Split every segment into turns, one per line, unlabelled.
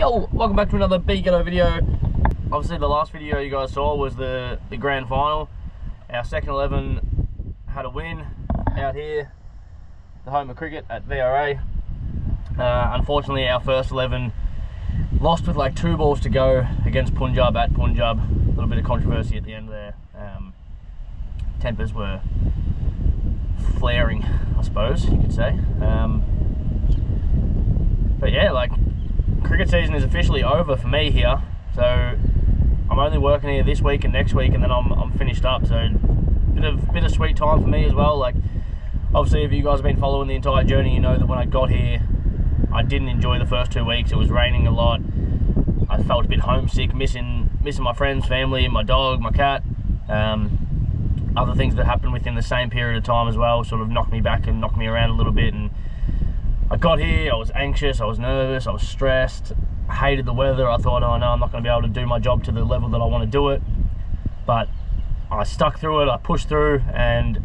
Yo, welcome back to another Beacon video. Obviously the last video you guys saw was the grand final. Our second 11 had a win out here, the home of cricket at VRA. Unfortunately our first 11 lost with like 2 balls to go against Punjab at Punjab. A little bit of controversy at the end there. Tempers were flaring, I suppose you could say. But yeah, like, cricket season is officially over for me here, so I'm only working here this week and next week, and then I'm finished up. So bit of sweet time for me as well. Like, obviously if you guys have been following the entire journey, you know that when I got here I didn't enjoy the first 2 weeks. It was raining a lot. I felt a bit homesick, missing my friends, family, my dog, my cat. Other things that happened within the same period of time as well sort of knocked me back and knocked me around a little bit. And I got here, I was anxious, I was nervous, I was stressed, I hated the weather. I thought, oh no, I'm not going to be able to do my job to the level that I want to do it. But I stuck through it, I pushed through, and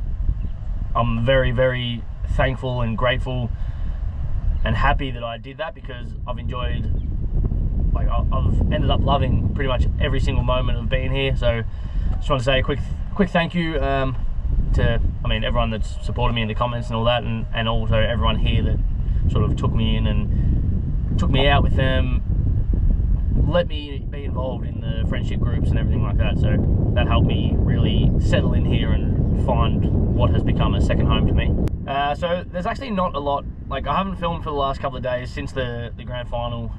I'm very, very thankful and grateful and happy that I did that, because I've enjoyed, like, I've ended up loving pretty much every single moment of being here. So just want to say a quick thank you to, I mean, everyone that's supported me in the comments and all that, and also everyone here that sort of took me in and took me out with them, let me be involved in the friendship groups and everything like that. So that helped me really settle in here and find what has become a second home to me. So there's actually not a lot, like, I haven't filmed for the last couple of days since the grand final.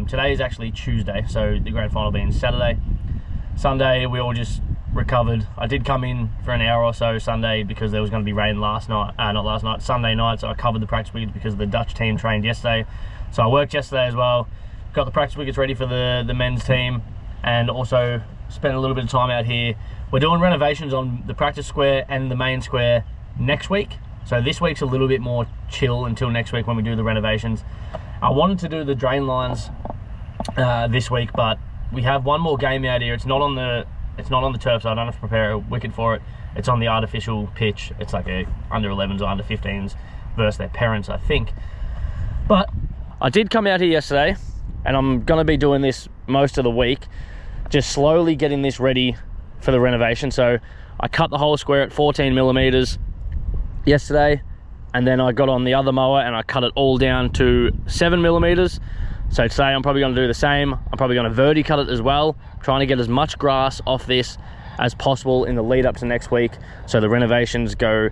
Today is actually Tuesday, so the grand final being Saturday. Sunday we all just recovered. I did come in for an hour or so Sunday because there was going to be rain Sunday night, so I covered the practice wickets because the Dutch team trained yesterday. So I worked yesterday as well, got the practice wickets ready for the men's team, and also spent a little bit of time out here. We're doing renovations on the practice square and the main square next week, so this week's a little bit more chill until next week when we do the renovations. I wanted to do the drain lines this week, but we have one more game out here. It's not on the turf, so I don't have to prepare a wicket for it. It's on the artificial pitch. It's like a under 11s or under 15s versus their parents, I think. But I did come out here yesterday, and I'm gonna be doing this most of the week, just slowly getting this ready for the renovation. So I cut the whole square at 14mm yesterday, and then I got on the other mower and I cut it all down to 7mm. So today I'm probably going to do the same. I'm probably going to verti cut it as well, trying to get as much grass off this as possible in the lead up to next week, so the renovations go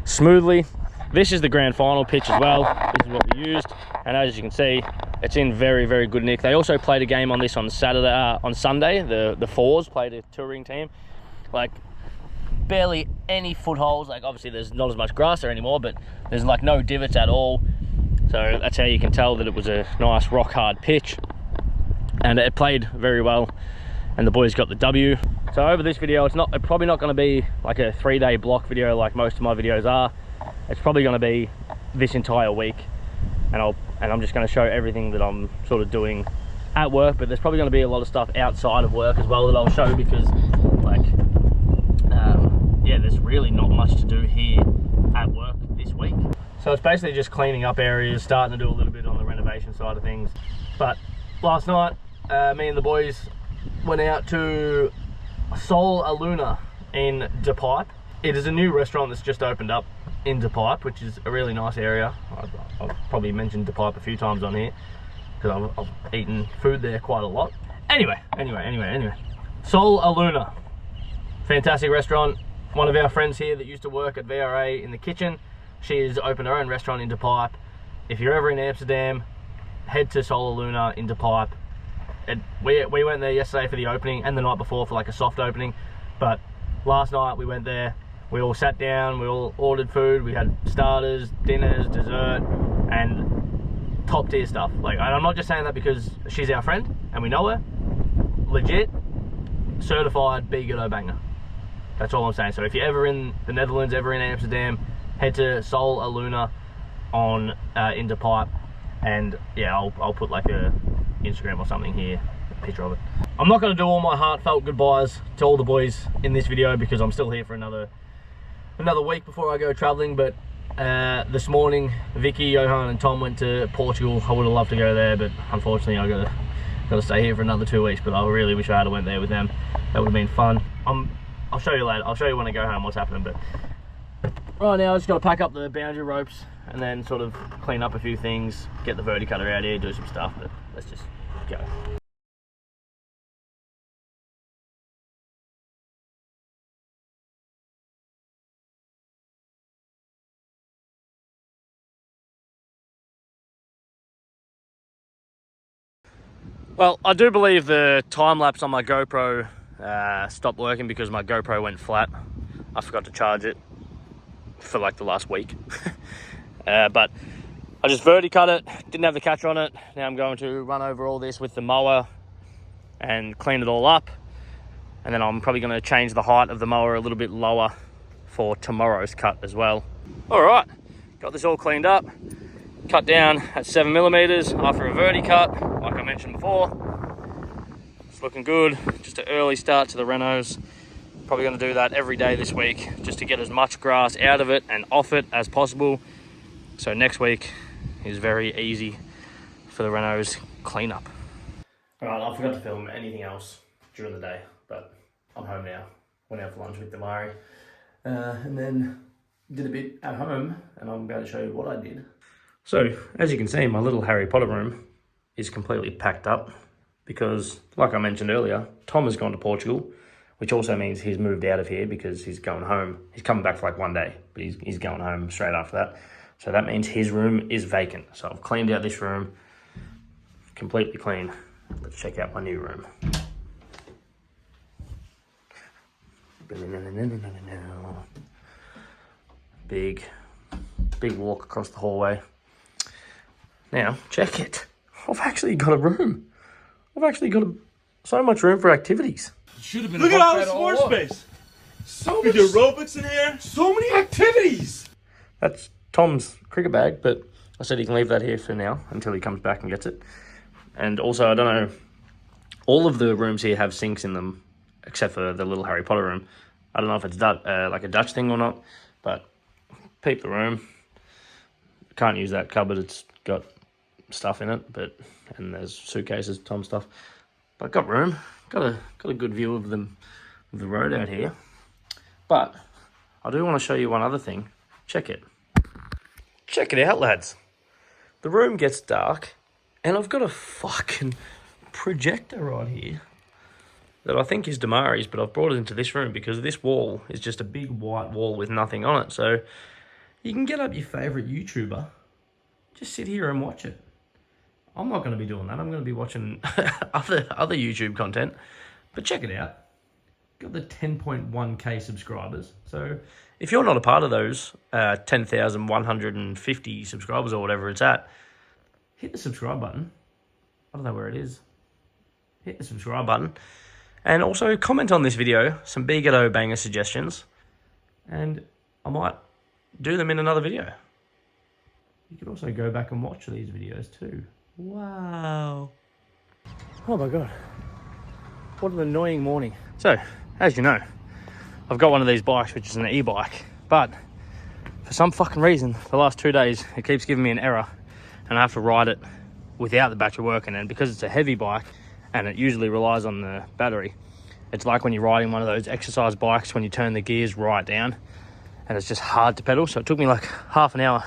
smoothly. This is the grand final pitch as well. This is what we used, and as you can see, it's in very, very good nick. They also played a game on this on Sunday. The Fours played a touring team. Like, barely any footholds. Like, obviously there's not as much grass there anymore, but there's like no divots at all. So that's how you can tell that it was a nice rock hard pitch, and it played very well, and the boys got the W. So over this video, it's probably not going to be like a 3-day block video like most of my videos are. It's probably going to be this entire week, and I'm just going to show everything that I'm sort of doing at work. But there's probably going to be a lot of stuff outside of work as well that I'll show, because like yeah, there's really not much to do here at work this week. So it's basically just cleaning up areas, starting to do a little bit on the renovation side of things. But last night, me and the boys went out to Sol Aluna in De Pipe. It is a new restaurant that's just opened up in De Pipe, which is a really nice area. I've probably mentioned De Pipe a few times on here, because I've eaten food there quite a lot. Anyway. Sol Aluna, fantastic restaurant. One of our friends here that used to work at VRA in the kitchen, she's opened her own restaurant in De Pipe. If you're ever in Amsterdam, head to Sol Aluna in De Pipe. We went there yesterday for the opening, and the night before for like a soft opening. But last night we went there, we all sat down, we all ordered food, we had starters, dinners, dessert, and top tier stuff. Like, I'm not just saying that because she's our friend and we know her. Legit, certified Be Good Banger. That's all I'm saying. So if you're ever in the Netherlands, ever in Amsterdam, head to Sol Aluna on in De Pipe, and yeah, I'll put like a Instagram or something here, a picture of it. I'm not going to do all my heartfelt goodbyes to all the boys in this video, because I'm still here for another week before I go traveling. But This morning, Vicky, Johan and Tom went to Portugal. I would have loved to go there, but unfortunately I got got to stay here for another 2 weeks, but I really wish I had went there with them. That would have been fun. I'll show you later. I'll show you when I go home what's happening, but right now I just got to pack up the boundary ropes and then sort of clean up a few things, get the verticutter out here, do some stuff, but let's just go. Well, I do believe the time lapse on my GoPro stopped working because my GoPro went flat. I forgot to charge it for like the last week. But I just verticut it, didn't have the catcher on it. Now I'm going to run over all this with the mower and clean it all up. And then I'm probably going to change the height of the mower a little bit lower for tomorrow's cut as well. All right, got this all cleaned up. Cut down at 7mm after a verticut, like I mentioned before. It's looking good. Just an early start to the renos. Probably going to do that every day this week, just to get as much grass out of it and off it as possible. So next week is very easy for the renos cleanup. All right, I forgot to film anything else during the day, but I'm home now. Went out for lunch with Damari, and then did a bit at home, and I'm going to show you what I did. So, as you can see, my little Harry Potter room is completely packed up because, like I mentioned earlier, Tom has gone to Portugal, which also means he's moved out of here because he's going home. He's coming back for like 1 day, but he's going home straight after that. So that means his room is vacant. So I've cleaned out this room, completely clean. Let's check out my new room. Big walk across the hallway. Now, check it. I've actually got a room. I've actually got so much room for activities.
Should have been.
Look at all this floor space. So much aerobics in here. So many activities.
That's Tom's cricket bag, but I said he can leave that here for now until he comes back and gets it. And also, I don't know, all of the rooms here have sinks in them, except for the little Harry Potter room. I don't know if it's like a Dutch thing or not, but peep the room. Can't use that cupboard. It's got stuff in it, and there's suitcases, Tom's stuff. But got room, got a good view of the road out here. But I do want to show you one other thing. Check it out, lads. The room gets dark, and I've got a fucking projector right here that I think is Damari's, but I've brought it into this room because this wall is just a big white wall with nothing on it. So you can get up your favourite YouTuber, just sit here and watch it. I'm not going to be doing that. I'm going to be watching other YouTube content. But check it out. Got the 10.1k subscribers. So if you're not a part of those 10,150 subscribers or whatever it's at, hit the subscribe button. I don't know where it is. Hit the subscribe button. And also comment on this video some Bigado banger suggestions. And I might do them in another video. You could also go back and watch these videos too. Wow. Oh my God. What an annoying morning. So, as you know, I've got one of these bikes, which is an e-bike, but for some fucking reason, the last 2 days, it keeps giving me an error and I have to ride it without the battery working. And because it's a heavy bike and it usually relies on the battery, it's like when you're riding one of those exercise bikes when you turn the gears right down and it's just hard to pedal. So it took me like half an hour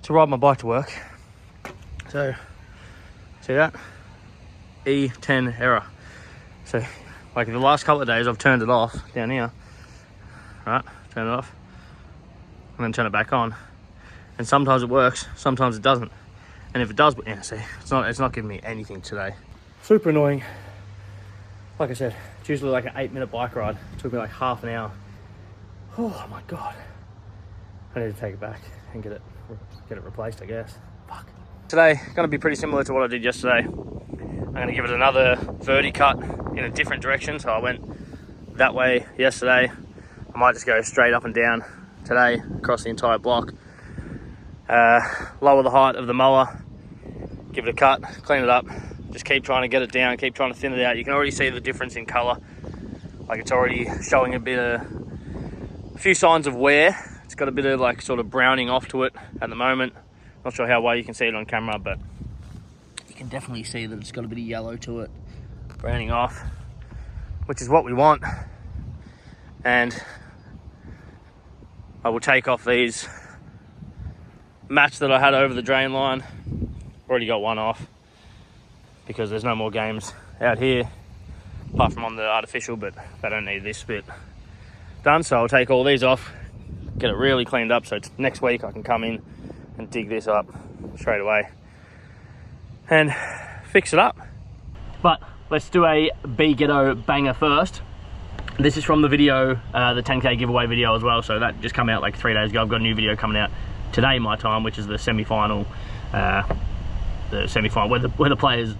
to ride my bike to work. So, see that? E10 error. So, like the last couple of days, I've turned it off down here. Right, turn it off. And then turn it back on. And sometimes it works, sometimes it doesn't. And if it does, yeah, see, it's not giving me anything today. Super annoying. Like I said, it's usually like an 8-minute bike ride. It took me like half an hour. Oh my God. I need to take it back and get it replaced, I guess. Fuck. Today, gonna be pretty similar to what I did yesterday. I'm gonna give it another verti-cut in a different direction. So I went that way yesterday. I might just go straight up and down today across the entire block. Lower the height of the mower, give it a cut, clean it up. Just keep trying to get it down, keep trying to thin it out. You can already see the difference in color. Like it's already showing a few signs of wear. It's got a bit of like sort of browning off to it at the moment. Not sure how well you can see it on camera, but you can definitely see that it's got a bit of yellow to it, browning off, which is what we want. And I will take off these mats that I had over the drain line. Already got one off because there's no more games out here apart from on the artificial, but they don't need this bit done. So I'll take all these off, get it really cleaned up, so next week I can come in and dig this up straight away and fix it up. But let's do a Be Ghetto banger first. This is from the video, the 10K giveaway video as well, so that just came out like 3 days ago. I've got a new video coming out today my time, which is the semi-final where the players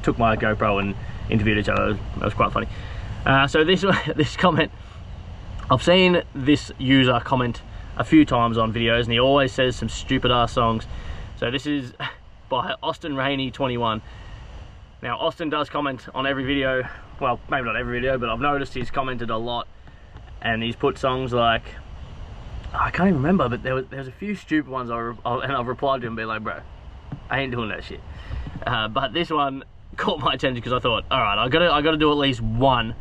took my GoPro and interviewed each other. That was quite funny. So this comment, I've seen this user comment a few times on videos, and he always says some stupid ass songs. So this is by Austin Rainey 21. Now Austin does comment on every video, well maybe not every video, but I've noticed he's commented a lot, and he's put songs like, I can't even remember, but there was a few stupid ones and I've replied to him and be like, bro, I ain't doing that shit. But this one caught my attention because I thought, all right, I gotta do at least one.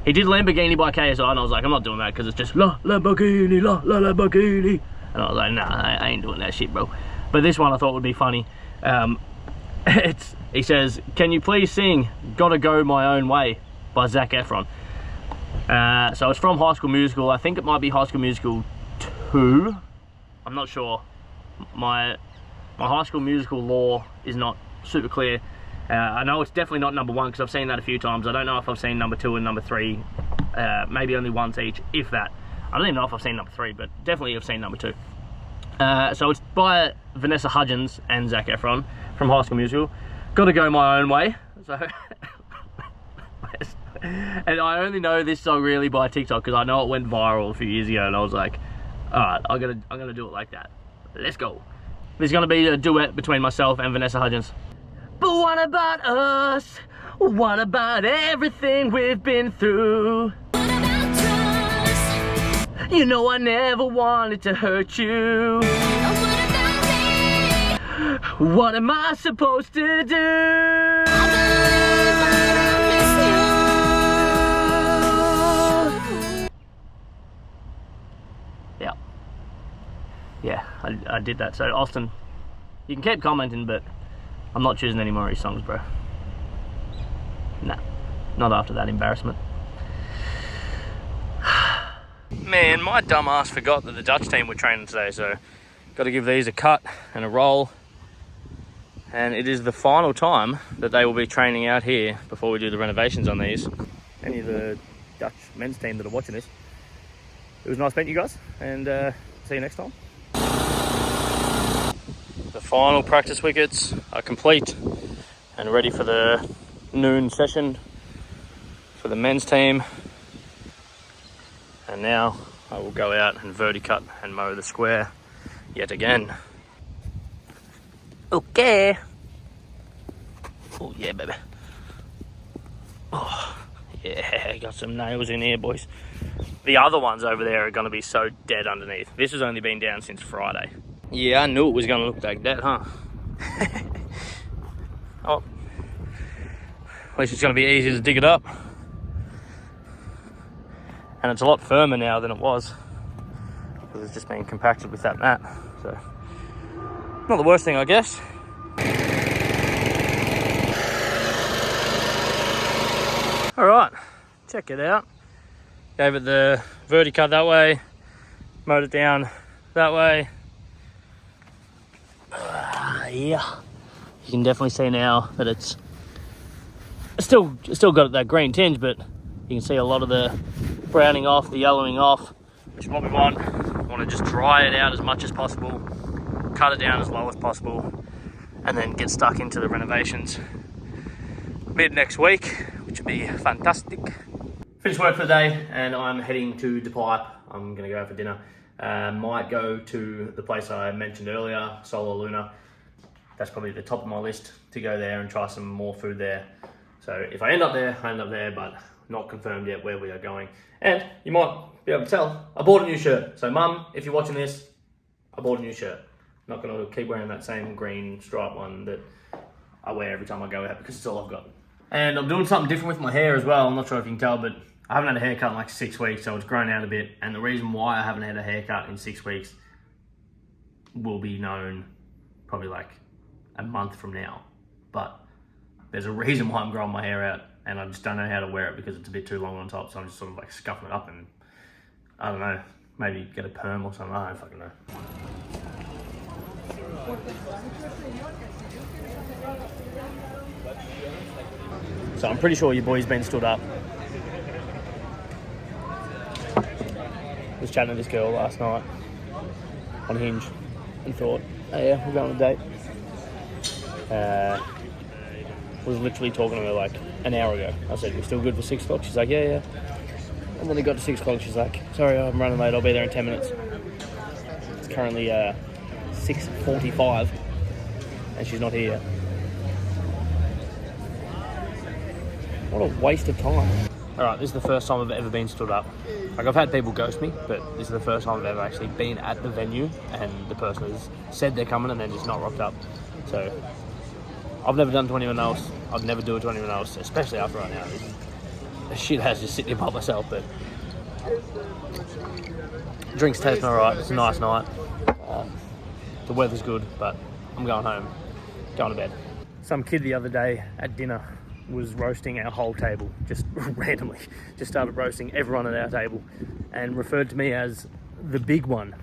He did Lamborghini by KSI, and I was like, I'm not doing that because it's just la Lamborghini, la Lamborghini, and I was like, nah, I ain't doing that shit, bro. But this one I thought would be funny. He says, can you please sing Gotta Go My Own Way by Zac Efron? So it's from High School Musical. I think it might be High School Musical 2. I'm not sure. My High School Musical lore is not super clear. I know it's definitely not number 1 because I've seen that a few times. I don't know if I've seen number 2 and number 3, maybe only once each, if that. I don't even know if I've seen number 3, but definitely I've seen number 2. So it's by Vanessa Hudgens and Zac Efron from High School Musical. Gotta Go My Own Way. So and I only know this song really by TikTok because I know it went viral a few years ago, and I was like, all right, I'm gonna do it like that. Let's go. There's gonna be a duet between myself and Vanessa Hudgens. But what about us? What about everything we've been through? What about trust? You know I never wanted to hurt you. Oh, what about me? What am I supposed to do? I believe I miss you. Yeah, I did that. So Austin, you can keep commenting, but I'm not choosing any more of his songs, bro. Nah, not after that embarrassment. Man, my dumb ass forgot that the Dutch team were training today, so got to give these a cut and a roll. And it is the final time that they will be training out here before we do the renovations on these. Any of the Dutch men's team that are watching this, it was nice meeting you guys, and see you next time. The final practice wickets are complete and ready for the noon session for the men's team. And now I will go out and verticut and mow the square yet again. Okay. Oh yeah, baby. Oh yeah, got some nails in here, boys. The other ones over there are going to be so dead underneath. This has only been down since Friday. Yeah, I knew it was going to look like that, huh? Oh, at least it's going to be easy to dig it up. And it's a lot firmer now than it was, because it's just been compacted with that mat. So, not the worst thing, I guess. All right, check it out. Gave it the verticut that way, mowed it down that way. Yeah, you can definitely see now that it's still got that green tinge, but you can see a lot of the browning off, the yellowing off, which is what we want. We want to just dry it out as much as possible, cut it down as low as possible, and then get stuck into the renovations mid next week, which would be fantastic. Finished work for the day, and I'm heading to De Pipe. I'm going to go out for dinner. Might go to the place I mentioned earlier, Solar Luna. That's probably the top of my list to go there and try some more food there. So if I end up there, I end up there, but not confirmed yet where we are going. And you might be able to tell, I bought a new shirt. So Mum, if you're watching this, I bought a new shirt. I'm not going to keep wearing that same green stripe one that I wear every time I go out because it's all I've got. And I'm doing something different with my hair as well. I'm not sure if you can tell, but I haven't had a haircut in like 6 weeks, so it's grown out a bit. And the reason why I haven't had a haircut in 6 weeks will be known probably like a month from now. But there's a reason why I'm growing my hair out, and I just don't know how to wear it because it's a bit too long on top, so I'm just sort of like scuffing it up and, I don't know, maybe get a perm or something. I don't fucking know. So I'm pretty sure your boy's been stood up. Was chatting to this girl last night on Hinge and thought, oh yeah, we're going on a date. Was literally talking to her like an hour ago. I said, we're still good for 6 o'clock? She's like, yeah. And when it got to 6 o'clock, she's like, sorry, I'm running late, I'll be there in 10 minutes. It's currently 6:45 and she's not here yet. What a waste of time. Alright, this is the first time I've ever been stood up. Like, I've had people ghost me, but this is the first time I've ever actually been at the venue and the person has said they're coming and then just not rocked up. So, I've never done it to anyone else. I'd never do it to anyone else, especially after right now. This shit has just sitting here by myself, but drinks taste alright. It's a nice night. The weather's good, but I'm going home, going to bed. Some kid the other day at dinner was roasting our whole table, just randomly. Just started roasting everyone at our table and referred to me as the big one.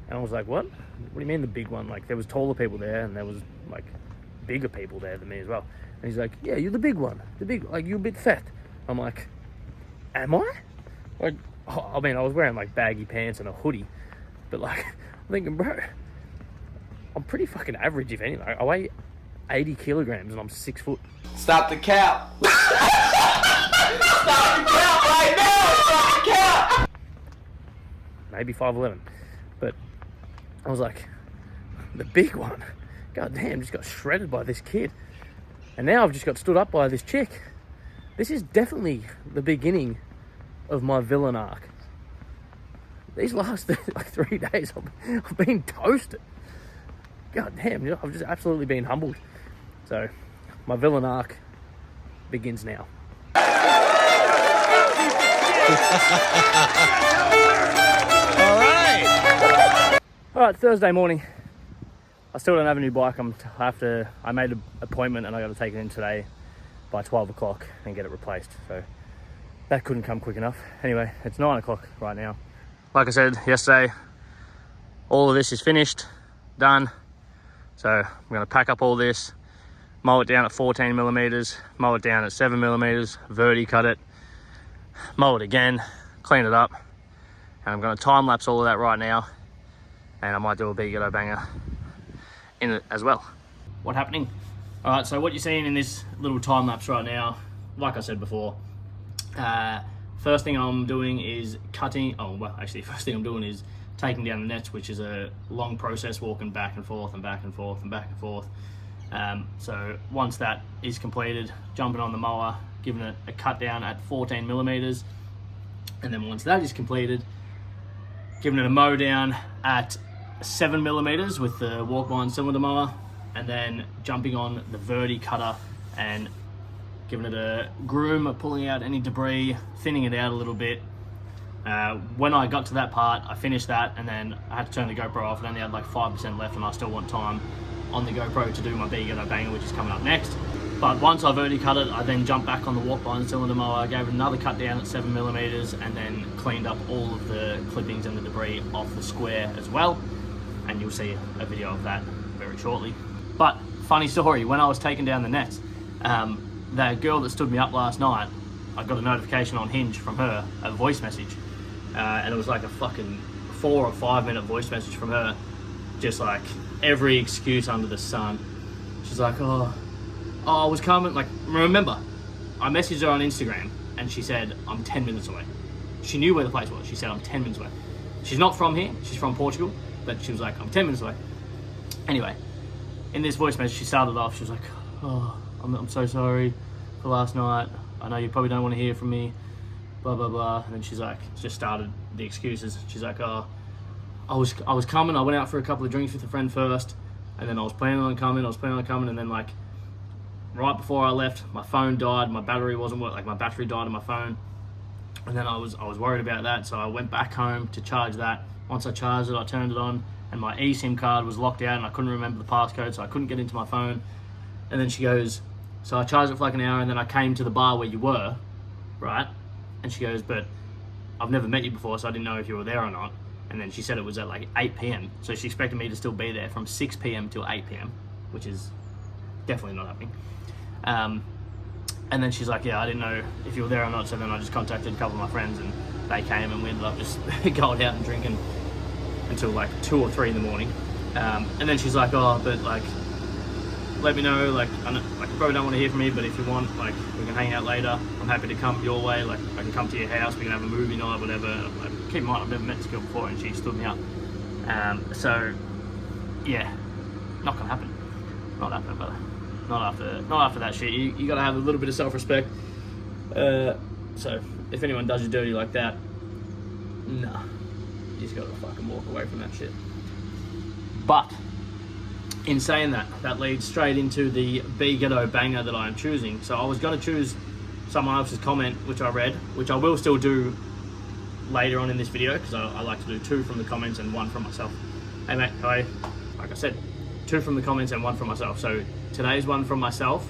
And I was like, what? What do you mean the big one? Like, there was taller people there and there was like bigger people there than me as well. And he's like, yeah, you're the big one. Like, you're a bit fat. I'm like, am I? Like, I mean, I was wearing like baggy pants and a hoodie, but like, I'm thinking, bro, I'm pretty fucking average, if anything. Like, I weigh 80 kilograms and I'm 6 foot.
Stop the cap. Stop the cap right now. Stop the cap.
Maybe 5'11". But I was like, the big one. God damn, just got shredded by this kid. And now I've just got stood up by this chick. This is definitely the beginning of my villain arc. These last like 3 days, I've been toasted. God damn, I've just absolutely been humbled. So, my villain arc begins now. Alright, Thursday morning. I still don't have a new bike. I made an appointment and I got to take it in today by 12 o'clock and get it replaced. So that couldn't come quick enough. Anyway, it's 9 o'clock right now. Like I said yesterday, all of this is finished, done. So I'm going to pack up all this, mow it down at 14 millimeters, mow it down at 7 millimeters, verti cut it, mow it again, clean it up. And I'm going to time lapse all of that right now. And I might do a big yellow banger in it as well. What's happening? All right, so what you're seeing in this little time lapse right now, like I said before, first thing I'm doing is cutting. Oh, well, actually, first thing I'm doing is taking down the nets, which is a long process, walking back and forth and back and forth and back and forth. So once that is completed, jumping on the mower, giving it a cut down at 14 millimeters, and then once that is completed, giving it a mow down at 7 millimeters with the walk behind cylinder mower, and then jumping on the verti cutter and giving it a groom, pulling out any debris, thinning it out a little bit. When I got to that part, I finished that, and then I had to turn the GoPro off. I only had like 5% left, and I still want time on the GoPro to do my big yellow banger, which is coming up next. But once I verti cut it, I then jumped back on the walk behind cylinder mower, gave it another cut down at 7 millimeters, and then cleaned up all of the clippings and the debris off the square as well. And you'll see a video of that very shortly. But funny story, when I was taking down the nets, that girl that stood me up last night, I got a notification on Hinge from her, a voice message, and it was like a fucking 4 or 5 minute voice message from her, just like every excuse under the sun. She's like, oh, I was coming, like, remember, I messaged her on Instagram and she said, I'm 10 minutes away. She knew where the place was. She said, I'm 10 minutes away. She's not from here, she's from Portugal, but she was like, I'm 10 minutes away. Anyway, in this voice message, she started off, she was like, oh, I'm so sorry for last night. I know you probably don't want to hear from me, blah, blah, blah. And then she's like, just started the excuses. She's like, oh, I was coming, I went out for a couple of drinks with a friend first, and then I was planning on coming, and then like right before I left, my phone died, my battery wasn't working, like my battery died on my phone, and then I was worried about that, so I went back home to charge that. Once I charged it, I turned it on, and my eSIM card was locked out, and I couldn't remember the passcode, so I couldn't get into my phone. And then she goes, so I charged it for like an hour, and then I came to the bar where you were, right? And she goes, but I've never met you before, so I didn't know if you were there or not. And then she said it was at like 8 p.m. So she expected me to still be there from 6 p.m. till 8 p.m., which is definitely not happening. And then she's like, yeah, I didn't know if you were there or not. So then I just contacted a couple of my friends, and they came, and we ended up just going out and drinking until like 2 or 3 in the morning. And then she's like, oh, but like, let me know, like, I know, like, you probably don't want to hear from me, but if you want, like, we can hang out later. I'm happy to come your way, like, I can come to your house, we can have a movie night, whatever. Like, keep in mind, I've never met this girl before, and she stood me up. So, yeah, not gonna happen. Not happening, brother. Not after that shit. You gotta have a little bit of self-respect. So, if anyone does you dirty like that, nah, you just gotta fucking walk away from that shit. But in saying that, that leads straight into the B Ghetto banger that I am choosing. So I was going to choose someone else's comment, which I read, which I will still do later on in this video, because I like to do 2 from the comments and 1 from myself. Hey mate, hi. Like I said, 2 from the comments and 1 from myself. So today's one from myself.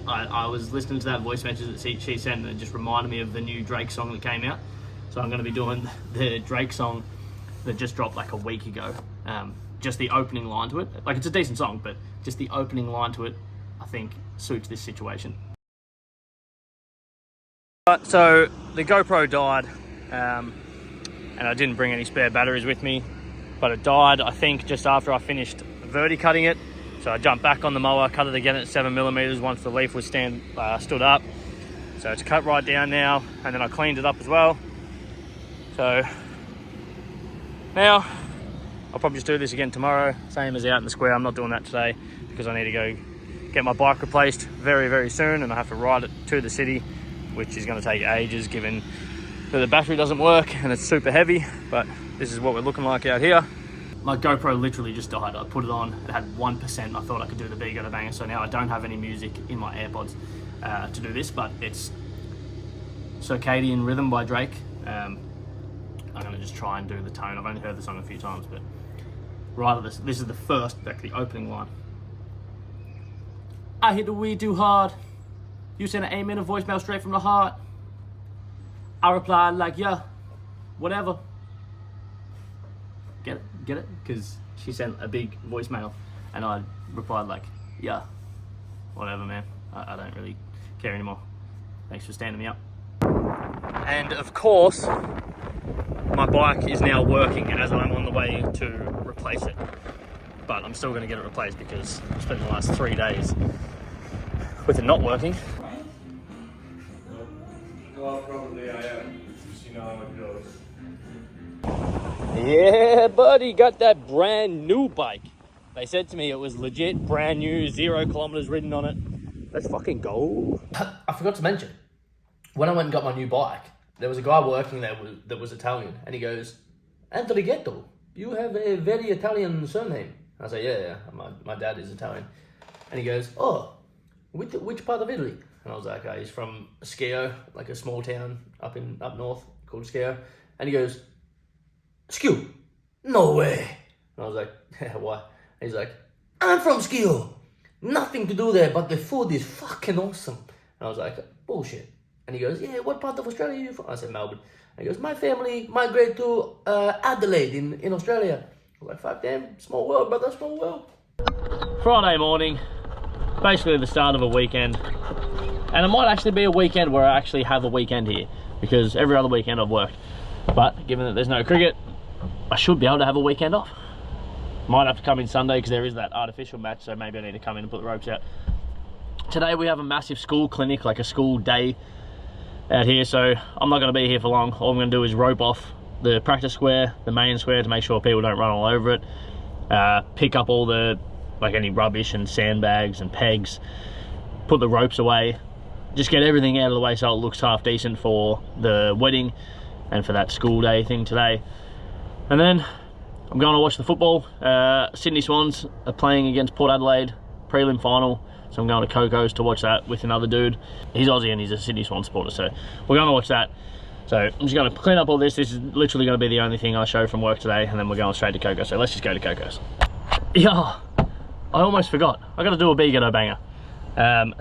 I was listening to that voice message that she sent, and it just reminded me of the new Drake song that came out. So I'm going to be doing the Drake song that just dropped like a week ago. Just the opening line to it. Like, it's a decent song, but just the opening line to it, I think, suits this situation. So the GoPro died, and I didn't bring any spare batteries with me, but it died, I think, just after I finished verti cutting it. So I jumped back on the mower, cut it again at 7mm once the leaf was stood up. So it's cut right down now, and then I cleaned it up as well. So now I'll probably just do this again tomorrow, same as out in the square. I'm not doing that today because I need to go get my bike replaced very, very soon, and I have to ride it to the city, which is going to take ages given that the battery doesn't work and it's super heavy. But this is what we're looking like out here. My GoPro literally just died. I put it on, it had 1%. I thought I could do the B Ghetto banger, so now I don't have any music in my AirPods to do this, but it's Circadian Rhythm by Drake. I'm going to just try and do the tone. I've only heard the song a few times, but right at this is the first, like the opening line. I hit the weed too hard. You sent an amen, a voicemail straight from the heart. I replied like, yeah, whatever. Get it? Because she sent a big voicemail, and I replied like, yeah, whatever, man. I don't really care anymore. Thanks for standing me up. And of course, my bike is now working as I'm on the way to replace it. But I'm still going to get it replaced because I've spent the last 3 days with it not working.
Well, probably I am. Just, you know how it goes.
Yeah, buddy, got that brand new bike. They said to me it was legit brand new, 0 kilometers ridden on it. Let's fucking go. I forgot to mention, when I went and got my new bike, there was a guy working there that was Italian, and he goes, Anthony Ghetto, you have a very Italian surname. I was like, yeah, my dad is Italian. And he goes, oh, which part of Italy? And I was like, he's from Schio, like a small town up north called Schio. And he goes, Schio? No way. And I was like, yeah, why? And he's like, I'm from Schio. Nothing to do there, but the food is fucking awesome. And I was like, bullshit. And he goes, yeah, what part of Australia are you from? I said, Melbourne. And he goes, my family migrated to Adelaide in Australia. I was like, fuck them, small world, brother, small world. Friday morning, basically the start of a weekend. And it might actually be a weekend where I actually have a weekend here, because every other weekend I've worked. But given that there's no cricket, I should be able to have a weekend off. Might have to come in Sunday because there is that artificial match, so maybe I need to come in and put the ropes out. Today we have a massive school clinic, like a school day out here, so I'm not going to be here for long. All I'm going to do is rope off the practice square, the main square, to make sure people don't run all over it. Pick up all the, like, any rubbish and sandbags and pegs, put the ropes away, just get everything out of the way so it looks half decent for the wedding and for that school day thing today. And then I'm going to watch the football. Sydney Swans are playing against Port Adelaide, prelim final. So I'm going to Coco's to watch that with another dude. He's Aussie and he's a Sydney Swans supporter, so we're going to watch that. So I'm just going to clean up all this. This is literally going to be the only thing I show from work today, and then we're going straight to Coco's. So let's just go to Coco's. Yeah, I almost forgot. I got to do a Big Ghetto banger.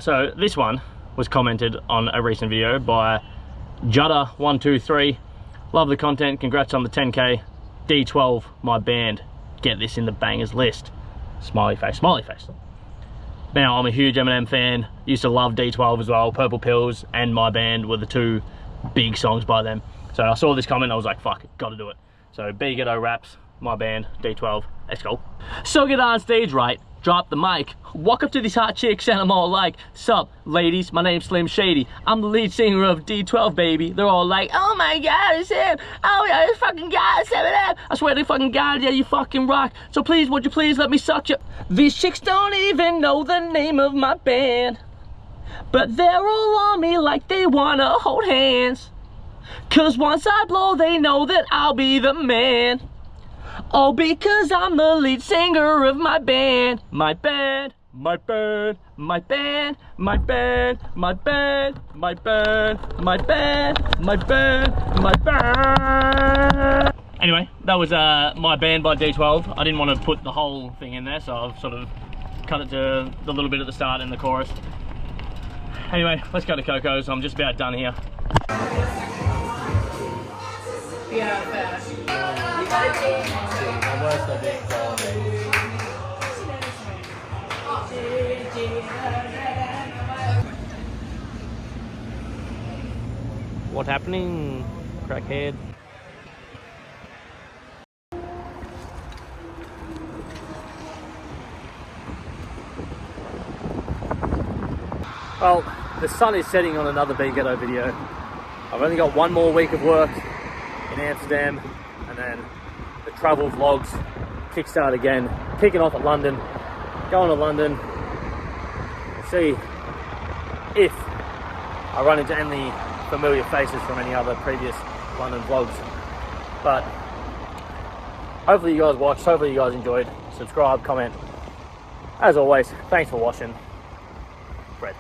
So this one was commented on a recent video by Judder123. Love the content. Congrats on the 10K. D12, my band. Get this in the bangers list. Smiley face, smiley face. Now, I'm a huge Eminem fan. Used to love D12 as well. Purple Pills and My Band were the two big songs by them. So I saw this comment, I was like, fuck it, gotta do it. So Big Ghetto raps, My Band, D12, let's go. So get on stage, right? Drop the mic. Walk up to these hot chicks and I'm all like, sup, ladies, my name's Slim Shady. I'm the lead singer of D12, baby. They're all like, oh my god, it's him. Oh yeah, it's fucking god, it's Eminem. I swear to fucking god, yeah, you fucking rock. So please, would you please let me suck you? These chicks don't even know the name of my band, but they're all on me like they wanna hold hands. Cause once I blow, they know that I'll be the man. Oh, because I'm the lead singer of my band. My band, my band, my band, my band, my band, my band, my band, my band, my band. Anyway, that was My Band by D12. I didn't want to put the whole thing in there, so I've sort of cut it to the little bit at the start and the chorus. Anyway, let's go to Coco's. I'm just about done here. What happening, crackhead? Well, the sun is setting on another Big Ghetto video. I've only got one more week of work in Amsterdam, and then the travel vlogs kickstart again. Kicking off at London, going to London, see if I run into any familiar faces from any other previous London vlogs. But hopefully you guys watched, hopefully you guys enjoyed. Subscribe, comment. As always, thanks for watching. Brett.